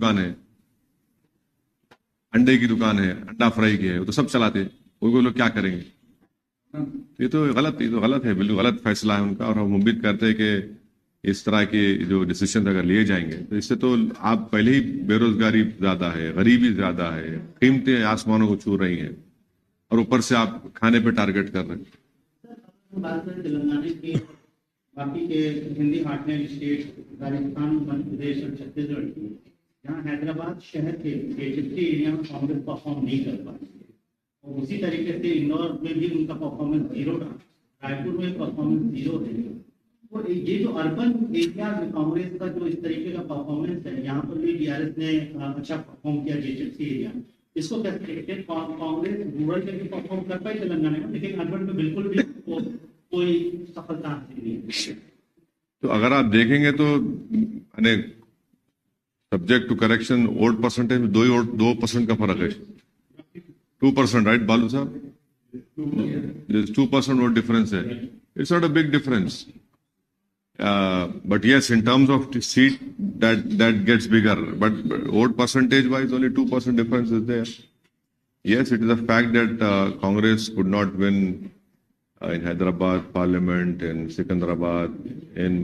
दुकान है, अंडे की दुकान है, अंडा फ्राई की है, वो तो सब चलाते हैं, वो लोग क्या करेंगे? ये तो गलत है, बिल्कुल गलत फैसला है उनका। और हम उम्मीद करते हैं कि इस तरह के जो डिसीजन अगर लिए जाएंगे तो इससे तो आप पहले ही बेरोजगारी ज्यादा है, गरीबी ज्यादा है, कीमतें आसमानों को छू रही हैं, और ऊपर से आप खाने पे टारगेट कर रहे हैं। बात करें तेलंगाना के बाकी के हिंदी हार्टलैंड स्टेट राजस्थान, मध्य प्रदेश और छत्तीसगढ़ की, जहाँ हैदराबाद शहर के एजेंसी एरिया में कांग्रेस परफॉर्म नहीं कर पाती है, और उसी तरीके से इंदौर में भी उनका परफॉर्मेंस जीरो रहा, रायपुर में परफॉर्मेंस जीरो है। और ये जो अर्बन एरिया में कांग्रेस का जो इस तरीके का परफॉर्मेंस है, यहाँ पर भी डीआरएस ने अच्छा परफॉर्म किया जेएचएमसी एरिया, इसको कैसे देखते हैं? कांग्रेस रूरल में भी परफॉर्म कर पाई तेलंगाना में, लेकिन अर्बन में बिल्कुल भी कोई सफलता हासिल नहीं है। तो अगर आप देखेंगे तो subject to correction vote percentage में 2% का फर्क है, 2%, राइट बालू साहब? 2% वोट डिफरेंस है। It's not a big difference, but yes, in terms of the seat, that gets bigger, but vote percentage wise only 2% difference is there. Yes, it is a fact that Congress could not win in Hyderabad Parliament, in Secunderabad, in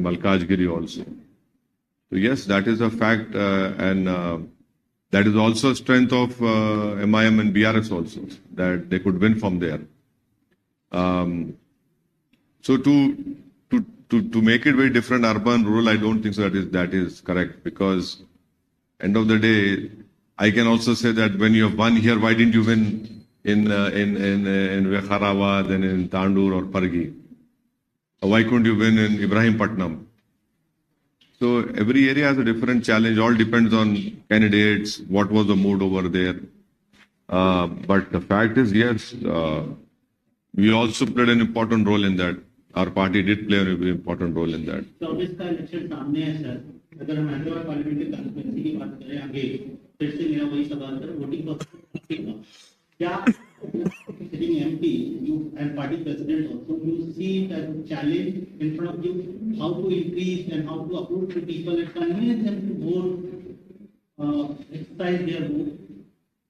Malkajgiri also. So yes, that is a fact, and that is also a strength of MIM and BRS also, that they could win from there. So to make it very different, urban, rural, I don't think so that is correct, because end of the day, I can also say that when you have won here, why didn't you win in Vikharawad and in Tandur or Pargi? Why couldn't you win in Ibrahimpatnam? So every area has a different challenge. All depends on candidates, what was the mood over there. But the fact is, yes, we also played an important role in that. Our party did play a very important role in that. 24 का election सामने है sir, अगर हम Hyderabad parliament की constituency की बात करें आगे, फिर से मेरा वही सवाल है, वोटिंग परसेंटेज क्या sitting MP you and party president also you see that challenge in front of you, how to increase and how to approach the people and convince them to vote, exercise their vote,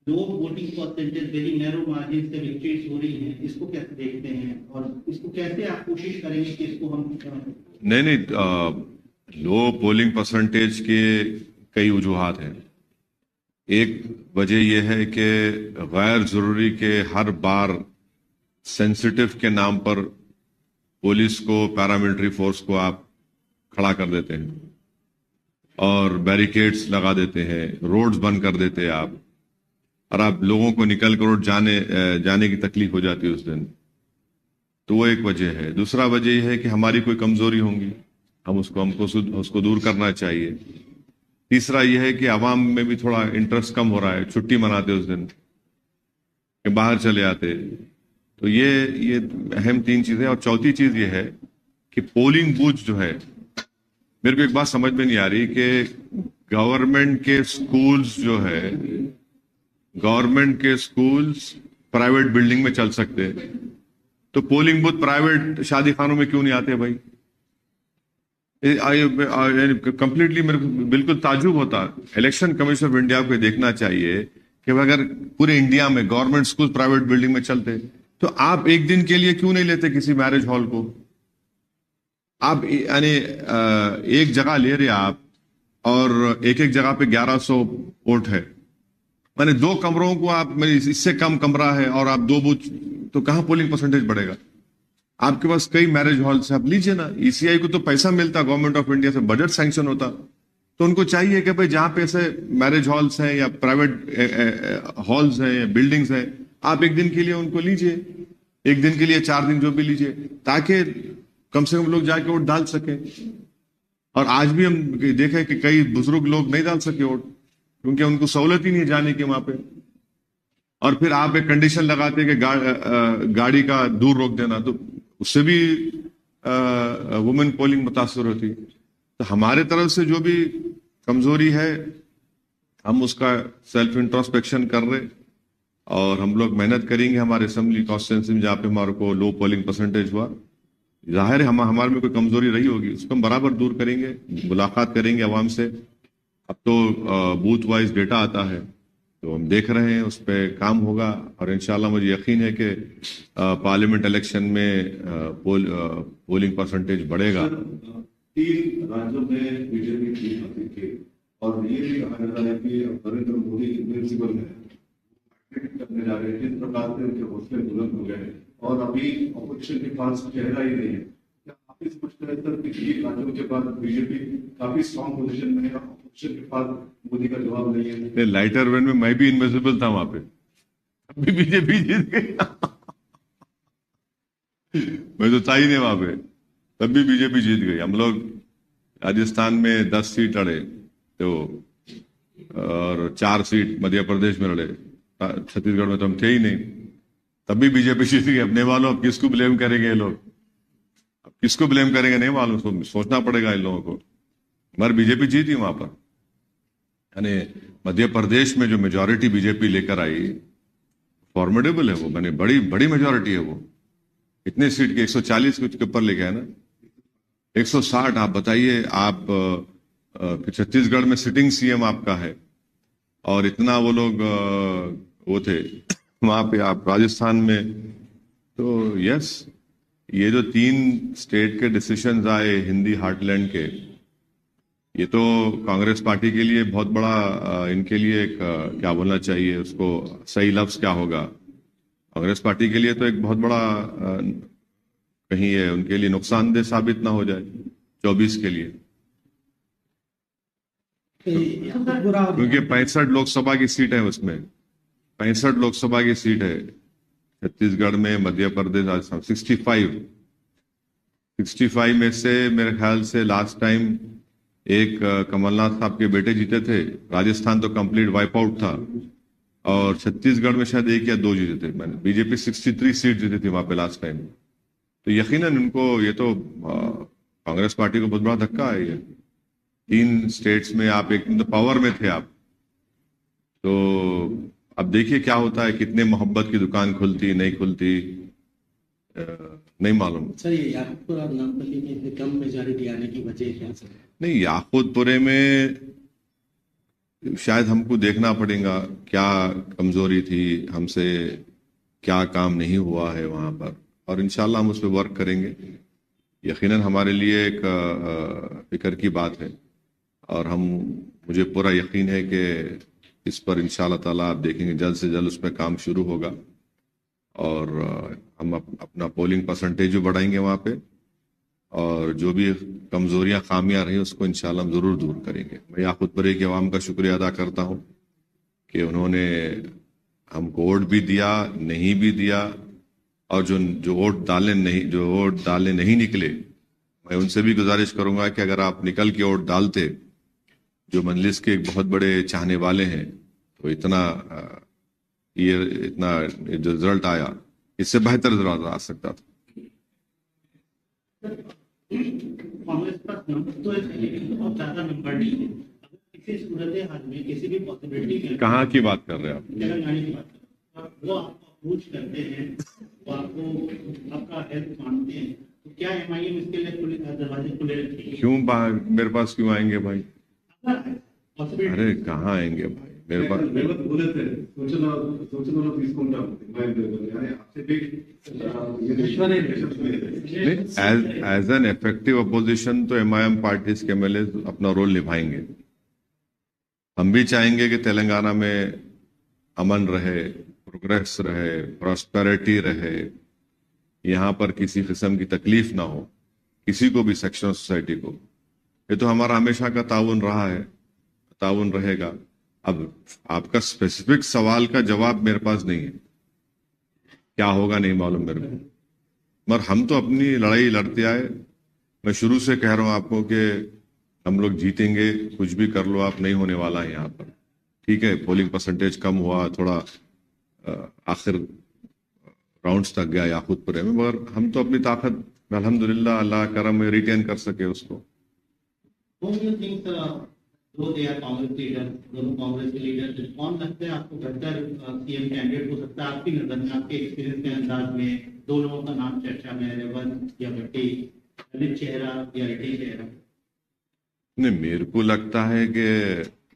low voting percentage, very narrow margin से victories हो रही हैं, इसको कैसे देखते हैं और इसको कैसे आप कोशिश करेंगे कि इसको हम? नहीं, लो पोलिंग परसेंटेज के कई वजूहात हैं। एक वजह यह है कि गैर जरूरी के हर बार सेंसिटिव के नाम पर पुलिस को, पैरामिलिट्री फोर्स को आप खड़ा कर देते हैं और बैरिकेड्स लगा देते हैं, रोड्स बंद कर देते हैं आप, और आप लोगों को निकल कर जाने की तकलीफ हो जाती है उस दिन। तो वो एक वजह है। दूसरा वजह यह है कि हमारी कोई कमजोरी होंगी, हमको उसको दूर करना चाहिए। तीसरा यह है कि आवाम में भी थोड़ा इंटरेस्ट कम हो रहा है, छुट्टी मनाते उस दिन कि बाहर चले आते। तो ये अहम 3 चीजें। और चौथी चीज ये है कि पोलिंग बूथ जो है, मेरे को एक बात समझ में नहीं आ रही कि गवर्नमेंट के स्कूल्स प्राइवेट बिल्डिंग में चल सकते हैं, तो पोलिंग बूथ प्राइवेट शादी खानों में क्यों नहीं आते भाई? कंप्लीटली मेरे को बिल्कुल ताज्जुब होता। इलेक्शन कमीशन ऑफ इंडिया को देखना चाहिए कि अगर पूरे इंडिया में गवर्नमेंट स्कूल प्राइवेट बिल्डिंग में चलते, तो आप एक दिन के लिए क्यों नहीं लेते किसी मैरिज हॉल को? आप यानी एक जगह ले रहे आप, और एक जगह पे 1100 वोट है, माने 2 कमरों को आप, इससे कम कमरा है और आप 2 बूथ, तो कहां पोलिंग परसेंटेज बढ़ेगा? आपके पास कई मैरिज हॉल से आप लीजिए ना। ईसीआई को तो पैसा मिलता गवर्नमेंट ऑफ इंडिया से, बजट सैंक्शन होता, तो उनको चाहिए कि भाई जहां पे ऐसे मैरिज हॉल्स हैं या प्राइवेट हॉल्स हैं या बिल्डिंग्स हैं, आप एक दिन के लिए उनको लीजिए, एक दिन के लिए 4 दिन जो भी लीजिए, ताकि कम से कम लोग जाके वोट डाल सके। और आज भी हम देखे कि कई बुजुर्ग लोग नहीं डाल सके वोट, क्योंकि उनको सहूलत ही नहीं है जाने की वहां पे। और फिर आप एक कंडीशन लगाते कि गाड़ी का दूर रोक देना, तो उससे भी वुमेन पोलिंग मुतासर होती। तो हमारे तरफ से जो भी कमजोरी है, हम उसका सेल्फ इंट्रोस्पेक्शन कर रहे, और हम लोग मेहनत करेंगे हमारे असेंबली कॉन्स्टिट्यूंसी में जहाँ पे हमारे को लो पोलिंग परसेंटेज हुआ। जाहिर है हमारे में कोई कमजोरी रही होगी, उसको हम बराबर दूर करेंगे, मुलाकात करेंगे अवाम से, अब तो बूथ वाइज डेटा आता है, तो हम देख रहे हैं, उस पर काम होगा और इंशाल्लाह मुझे यकीन है कि पार्लियामेंट इलेक्शन में पोलिंग परसेंटेज बढ़ेगा। 3 राज्यों में बीजेपी जीत हासिल की और ये भी कहा जाता है कि नरेंद्र मोदी इनविंसिबल है, करने जा रहे हैं। जिस प्रकार से उनके हौसले बुलंद हो गए और अभी अपोजिशन के पास चेहरा ही नहीं है, क्या आप इस समझते हैं सर कि 3 राज्यों के बाद बीजेपी काफी स्ट्रॉन्ग पोजीशन में है, अपोजिशन के पास मोदी का जवाब नहीं है? लाइटर वेन में मैं भी इनविजिबल था वहां पे, अभी बीजेपी जीत गई। मैं तो था ही नहीं वहां पे, तब भी बीजेपी जीत गई। हम लोग राजस्थान में 10 सीट लड़े तो, और 4 सीट मध्य प्रदेश में लड़े, छत्तीसगढ़ में तो हम थे ही नहीं, तब भी बीजेपी जीत गई। अपने वालों, अब किसको ब्लेम करेंगे ये लोग, अब किसको ब्लेम करेंगे नहीं मालूम, सोचना पड़ेगा इन लोगों को। मगर बीजेपी जीती वहां पर, यानी मध्य प्रदेश में जो मेजोरिटी बीजेपी लेकर आई फॉर्मिडेबल है वो, मैंने बड़ी बड़ी मेजोरिटी है वो। इतने सीट के 140 कुछ के ऊपर लेके आए ना, 160। आप बताइए, आप छत्तीसगढ़ में सिटिंग सीएम आपका है और इतना वो लोग वो थे वहां पे, आप राजस्थान में। तो यस, ये जो 3 स्टेट के डिसीजंस आए हिंदी हार्टलैंड के, ये तो कांग्रेस पार्टी के लिए बहुत बड़ा, इनके लिए एक क्या बोलना चाहिए उसको, सही लफ्ज क्या होगा, कांग्रेस पार्टी के लिए तो एक बहुत बड़ा कहीं ये उनके लिए नुकसानदेह साबित ना हो जाए 24 के लिए, क्योंकि 65 लोकसभा की सीट है उसमें, 65 लोकसभा की सीट है छत्तीसगढ़ में, मध्य प्रदेश राजस्थान 65 में से मेरे ख्याल से लास्ट टाइम एक कमलनाथ साहब के बेटे जीते थे। राजस्थान तो कंप्लीट वाइप आउट था और छत्तीसगढ़ में शायद 1 या 2 जीते थे। मैंने बीजेपी 63 सीट जीती थी वहां पे लास्ट टाइम। तो यकीनन उनको ये तो कांग्रेस पार्टी को बहुत बड़ा धक्का है ये। 3 स्टेट्स में आप एक तो पावर में थे आप, तो अब देखिए क्या होता है, कितने मोहब्बत की दुकान खुलती नहीं खुलती नहीं मालूम। सर, ये याकूबपुर और नामपल्ली में इतनी कम मेजॉरिटी आने की वजह क्या सर? नहीं, याकूतपुरे में शायद हमको देखना पड़ेगा क्या कमजोरी थी, हमसे क्या काम नहीं हुआ है वहां पर, और इंशाल्लाह हम उस पर वर्क करेंगे। यकीनन हमारे लिए एक फिक्र की बात है और मुझे पूरा यकीन है कि इस पर इंशाल्लाह ताला आप देखेंगे जल्द से जल्द उस पर काम शुरू होगा और हम अपना पोलिंग परसेंटेज भी बढ़ाएंगे वहां पे, और जो भी कमजोरियां खामियां रही उसको इंशाल्लाह हम जरूर दूर करेंगे। मैं याकूतपुरे की आवाम का शुक्रिया अदा करता हूं कि उन्होंने हमको वोट भी दिया, नहीं भी दिया, और जो वोट डालने नहीं निकले, मैं उनसे भी गुजारिश करूंगा कि अगर आप निकल के वोट डालते, जो मजलिस के एक बहुत बड़े चाहने वाले हैं, तो इतना जो रिजल्ट आया इससे बेहतर रिजल्ट आ सकता था। कांग्रेस पास नंबर तो है लेकिन बहुत ज्यादा नंबर नहीं है। अगर किसी सूरत हाल में किसी भी पॉसिबिलिटी में, कहाँ की बात कर रहे हैं आप? तेलंगाना की बात कर, वो आपको अप्रोच करते हैं, वो आपका हेल्प मांगते हैं, तो क्या एमआईएम इसके लिए दरवाजे खुले रखेगी? क्यों मेरे पास क्यों आएंगे भाई? पॉसिबिलिटी अरे कहाँ आएंगे भाई मेरे पास? बोले थे सूचना తీసుకుంటాం एज एन इफेक्टिव अपोजिशन तो एमआईएम पार्टीज के एमएलए अपना रोल निभाएंगे। हम भी चाहेंगे कि तेलंगाना में अमन रहे, प्रोग्रेस रहे, प्रॉस्पेरिटी रहे, यहाँ पर किसी किस्म की तकलीफ ना हो किसी को भी, सेक्शन ऑफ सोसाइटी को। ये तो हमारा हमेशा का ताउन रहा है, ताउन रहेगा। अब आपका स्पेसिफिक सवाल का जवाब मेरे पास नहीं है, क्या होगा नहीं मालूम मेरे को, मगर हम तो अपनी लड़ाई लड़ते आए। मैं शुरू से कह रहा हूं आपको कि हम लोग जीतेंगे, कुछ भी कर लो आप, नहीं होने वाला है यहाँ पर। ठीक है, पोलिंग परसेंटेज कम हुआ थोड़ा, आखिर राउंड्स तक गया याकूतपुरे में, मगर हम तो अपनी ताकत अल्हम्दुलिल्लाह अल्लाह करम में रिटेन कर सके उसको। दो दे आर कांग्रेस लीडर, दोनों कांग्रेस के लीडर, कौन लगता है आपको बेहतर सीएम कैंडिडेट हो सकता है आपकी नजर में, आपके एक्सपीरियंस के अंदाज में? 2 लोगों का नाम चर्चा में, रेवंत या भट्टी, ललित चेहरा या रेड्डी चेहरा? नहीं, मेरे को लगता है कि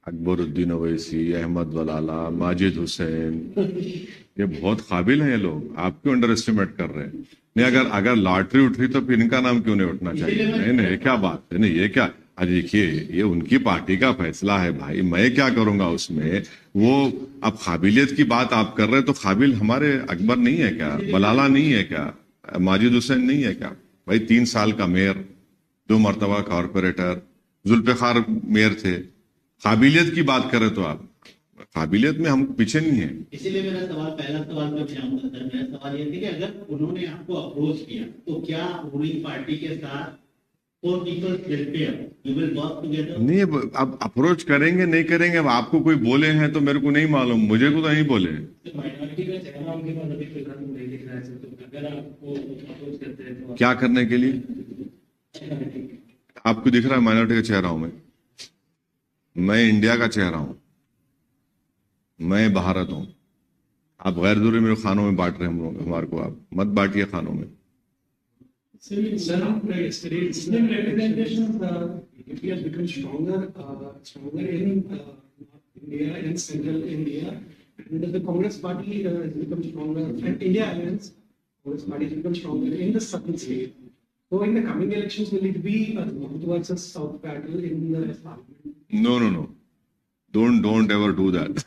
अकबरुद्दीन ओवैसी, अहमद वलाला, माजिद हुसैन, ये बहुत काबिल हैं ये लोग, आप क्यों अंडर एस्टिमेट कर रहे हैं? नहीं, अगर लॉटरी उठ रही तो फिर इनका नाम क्यों नहीं उठना चाहिए? नहीं नहीं, ये क्या बात है? नहीं, ये क्या, अरे देखिए, ये उनकी पार्टी का फैसला है भाई, मैं क्या करूंगा उसमें? वो अब काबिलियत की बात आप कर रहे हैं, तो काबिल हमारे अकबर नहीं है क्या? बलाला नहीं है क्या? माजिद हुसैन नहीं है क्या? भाई 3 साल का मेयर, 2 मरतबा कॉरपोरेटर, जुल्फिकार मेयर थे। काबिलियत की बात करें तो आप, काबिलियत में हम पीछे नहीं है। इसीलिए मेरा सवाल, पहला सवाल मैं जाऊंगा सर, मेरा सवाल ये था कि अगर उन्होंने आपको अप्रोच किया तो क्या रूलिंग पार्टी के साथ for people's welfare you will work together? नहीं, अब अप्रोच करेंगे नहीं करेंगे, अब आपको कोई बोले हैं तो मेरे को नहीं मालूम, मुझे को तो नहीं बोले। माइनॉरिटी का चेहरा उनके पास अभी फिलहाल नहीं दिख रहा है, तो अगर आपको अप्रोच करते हैं तो क्या करने के लिए? आपको दिख रहा है माइनॉरिटी का चेहरा हूं मैं इंडिया का चेहरा हूं, मैं भारत हूं। आप गैर जरूरी मेरे खानों में बांट रहे हैं हम लोग, हमारे को आप मत बांटिए खानों में। Yesterday, Muslim representation, it has become stronger in North India and Central India, and the Congress Party has become stronger, and India Alliance, Congress Party has become stronger in the southern state. So, in the coming elections, will it be a North versus South battle in the parliament? No. Don't ever do that.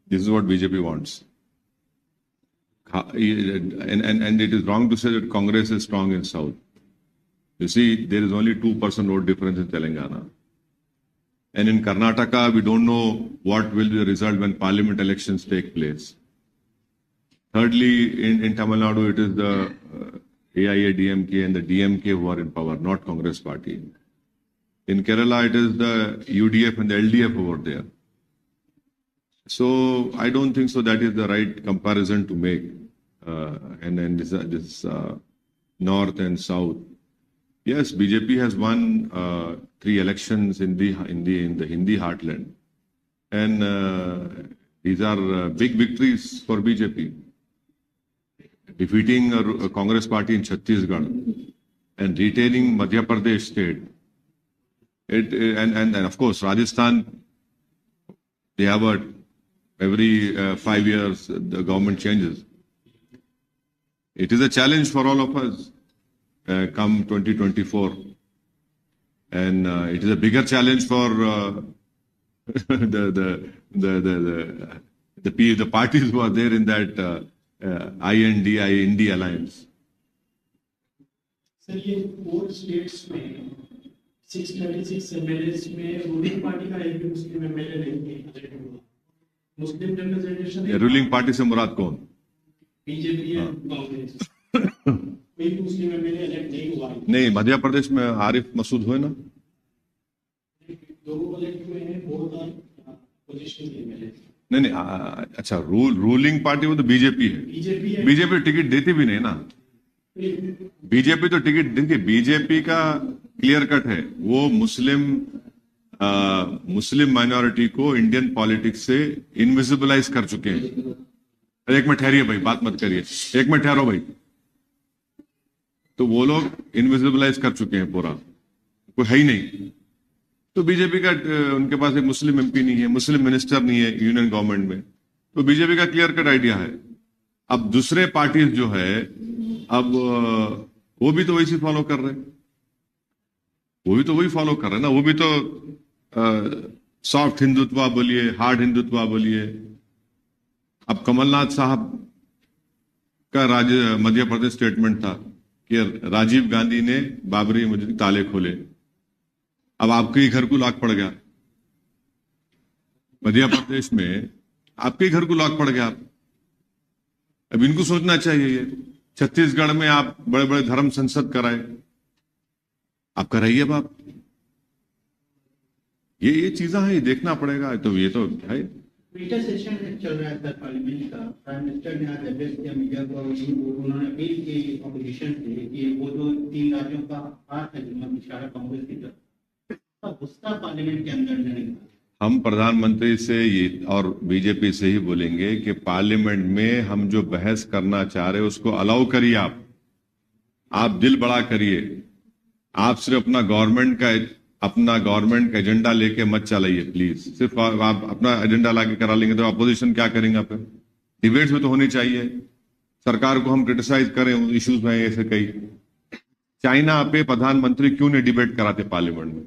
This is what BJP wants. And it is wrong to say that Congress is strong in South. You see, there is only 2% vote difference in Telangana. And in Karnataka, we don't know what will be the result when parliament elections take place. Thirdly, in Tamil Nadu, it is the AIADMK and the DMK who are in power, not Congress party. In Kerala, it is the UDF and the LDF over there. So I don't think so that is the right comparison to make. And then this North and South. Yes, BJP has won 3 elections in the Hindi heartland, and these are big victories for BJP. Defeating a Congress party in Chhattisgarh and retaining Madhya Pradesh state. And of course Rajasthan, they have every 5 years the government changes. It is a challenge for all of us come 2024, and it is a bigger challenge for the parties who are there in that IND alliance. Sir, ये 4 states में 636 MLAs में ruling party का एक भी मुस्लिम MLA नहीं है। मुस्लिम representation ruling party से मुराद कौन? बीजेपी और कांग्रेस। कोई मुस्लिम MLA इलेक्ट नहीं हुआ है। नहीं, मध्य प्रदेश में आरिफ मसूद हुए ना। 2 इलेक्ट हुए हैं, बहुत पोजीशन MLA। नहीं, अच्छा, रूलिंग पार्टी वो तो बीजेपी है। बीजेपी टिकट देती भी नहीं ना। बीजेपी तो टिकट, देखिए बीजेपी का क्लियर कट है, वो मुस्लिम माइनॉरिटी को इंडियन पॉलिटिक्स से इनविजिबलाइज कर चुके हैं। एक मिनट ठहरिए भाई, बात मत करिए, एक मिनट ठहरो भाई। तो वो लोग इनविजिबलाइज कर चुके हैं, पूरा कोई है ही नहीं। तो बीजेपी का, उनके पास एक मुस्लिम MP नहीं है, मुस्लिम मिनिस्टर नहीं है यूनियन गवर्नमेंट में, तो बीजेपी का क्लियर कट आइडिया है। अब दूसरे पार्टीज जो है, अब वो भी तो वैसे फॉलो कर रहे हैं, वही फॉलो कर रहे हैं ना। वो भी तो सॉफ्ट हिंदुत्व बोलिए, हार्ड हिंदुत्व बोलिए। अब कमलनाथ साहब का मध्य प्रदेश स्टेटमेंट था कि राजीव गांधी ने बाबरी मस्जिद के ताले खोले। अब आपके ही घर को लॉक पड़ गया, मध्य प्रदेश में आपके घर को लॉक पड़ गया। अब इनको सोचना चाहिए, ये छत्तीसगढ़ में आप बड़े बड़े धर्म संसद कराए, आप कराइए बाप। ये चीजें हैं, ये देखना पड़ेगा। तो ये तो है। ट्विटर सेशन चल रहा है सर पार्लियामेंट का। प्राइम मिनिस्टर ने आज एड्रेस किया मीडिया को, उन्होंने अपील की ऑपोजिशन से कि वो जो 3 राज्यों का हाथ है जिनमें इशारा कांग्रेस की तरफ, गुस्सा पार्लियामेंट के अंदर नहीं। हम प्रधानमंत्री से ये और बीजेपी से ही बोलेंगे कि पार्लियामेंट में हम जो बहस करना चाह रहे हैं उसको अलाउ करिए। आप दिल बड़ा करिए। आप सिर्फ अपना गवर्नमेंट का अपना गवर्नमेंट का एजेंडा लेके मत चलाइए प्लीज। सिर्फ आप अपना एजेंडा लाके करा लेंगे तो अपोजिशन क्या करेंगे? फिर डिबेट्स में तो होनी चाहिए। सरकार को हम क्रिटिसाइज करें उन इश्यूज में, ऐसे कई चाइना पे प्रधानमंत्री क्यों नहीं डिबेट कराते पार्लियामेंट में?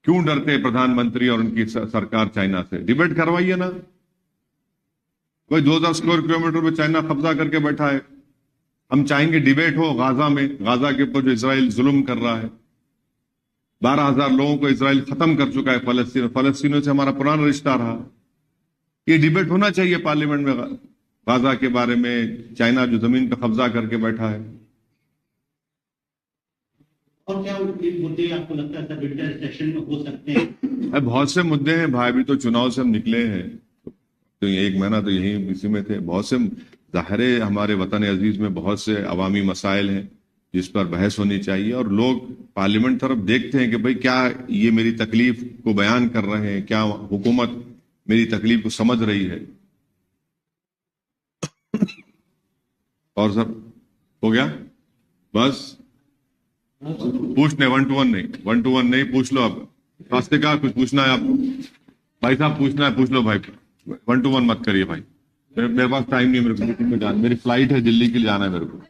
क्यों डरते हैं प्रधानमंत्री और उनकी सरकार चाइना से? डिबेट करवाइए ना। कोई 2000 स्क्वायर किलोमीटर में चाइना कब्जा करके बैठा है। हम चाहेंगे डिबेट हो गाजा में, गाजा के ऊपर जो इसराइल जुल्म कर रहा है। 12,000 लोगों को इसराइल खत्म कर चुका है। फलस्तीनों से हमारा पुराना रिश्ता रहा। ये डिबेट होना चाहिए पार्लियामेंट में गाजा के बारे में, चाइना जो जमीन पर कब्जा करके बैठा है। और क्या मुद्दे आपको लगता है विंटर सेशन में हो सकते हैं? अब बहुत से मुद्दे हैं भाई, अभी तो चुनाव से हम निकले हैं, तो ये 1 महीना तो यही इसी में थे। बहुत से ज़ाहिर है हमारे वतन अजीज में बहुत से अवामी मसाइल हैं जिस पर बहस होनी चाहिए, और लोग पार्लियामेंट तरफ देखते हैं कि भाई क्या ये मेरी तकलीफ को बयान कर रहे हैं, क्या हुकूमत मेरी तकलीफ को समझ रही है। और सब हो गया बस पूछने 1 to 1 नहीं पूछ लो। आप रास्ते का कुछ पूछना है आपको भाई साहब? पूछना है पूछ लो भाई, 1 to 1 मत करिए भाई। मेरे पास टाइम नहीं है, मेरे को मीटिंग में जाना, मेरी फ्लाइट है दिल्ली के लिए जाना है मेरे को।